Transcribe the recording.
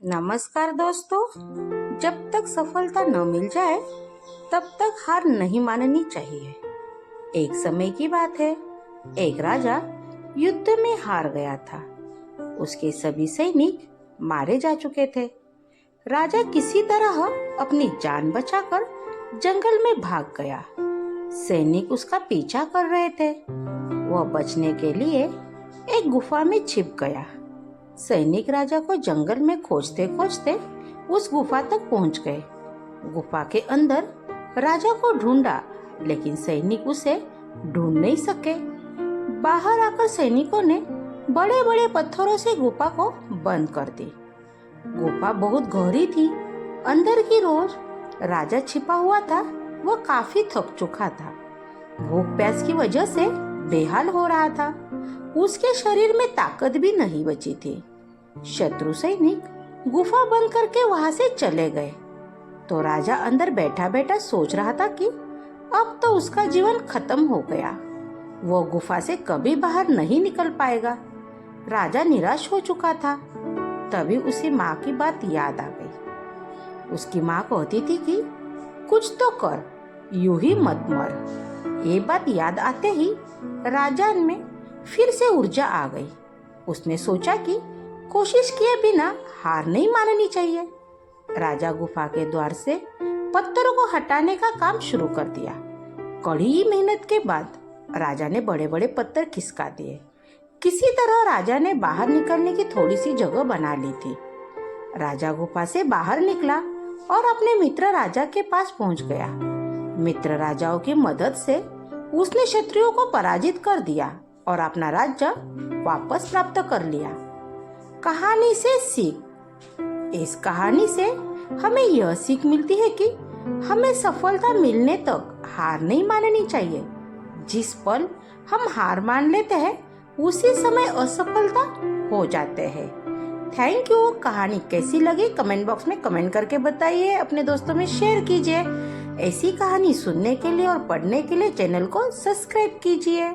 नमस्कार दोस्तों। जब तक सफलता न मिल जाए तब तक हार नहीं माननी चाहिए। एक समय की बात है, एक राजा युद्ध में हार गया था। उसके सभी सैनिक मारे जा चुके थे। राजा किसी तरह अपनी जान बचाकर जंगल में भाग गया। सैनिक उसका पीछा कर रहे थे। वह बचने के लिए एक गुफा में छिप गया। सैनिक राजा को जंगल में खोजते खोजते उस गुफा तक पहुंच गए। गुफा के अंदर राजा को ढूंढा, लेकिन सैनिक उसे ढूंढ नहीं सके। बाहर आकर सैनिकों ने बड़े बड़े पत्थरों से गुफा को बंद कर दी। गुफा बहुत गहरी थी। अंदर की रोज राजा छिपा हुआ था। वह काफी थक चुका था। भूख प्यास की वजह से बेहाल हो रहा था। उसके शरीर में ताकत भी नहीं बची थी। शत्रु सैनिक गुफा बंद करके वहां से चले गए तो राजा अंदर बैठा बैठा सोच रहा था कि अब तो उसका जीवन खत्म हो गया। वो गुफा से कभी बाहर नहीं निकल पाएगा। राजा निराश हो चुका था। तभी उसी माँ की बात याद आ गई। उसकी माँ कहती थी कि कुछ तो कर, यूं ही मत मर। ये बात याद आते ही राजा में फिर से ऊर्जा आ गई। उसने सोचा कि कोशिश किए बिना हार नहीं माननी चाहिए। राजा गुफा के द्वार से पत्थरों को हटाने का काम शुरू कर दिया। कड़ी मेहनत के बाद राजा ने बड़े बड़े पत्थर खिसका दिए। किसी तरह राजा ने बाहर निकलने की थोड़ी सी जगह बना ली थी। राजा गुफा से बाहर निकला और अपने मित्र राजा के पास पहुंच गया। मित्र राजाओं की मदद से उसने शत्रुओं को पराजित कर दिया और अपना राज्य वापस प्राप्त कर लिया। कहानी से सीख। इस कहानी से हमें यह सीख मिलती है कि हमें सफलता मिलने तक हार नहीं माननी चाहिए। जिस पल हम हार मान लेते हैं उसी समय असफलता हो जाते हैं। Thank you. कहानी कैसी लगी कमेंट बॉक्स में कमेंट करके बताइए। अपने दोस्तों में शेयर कीजिए। ऐसी कहानी सुनने के लिए और पढ़ने के लिए चैनल को सब्सक्राइब कीजिए।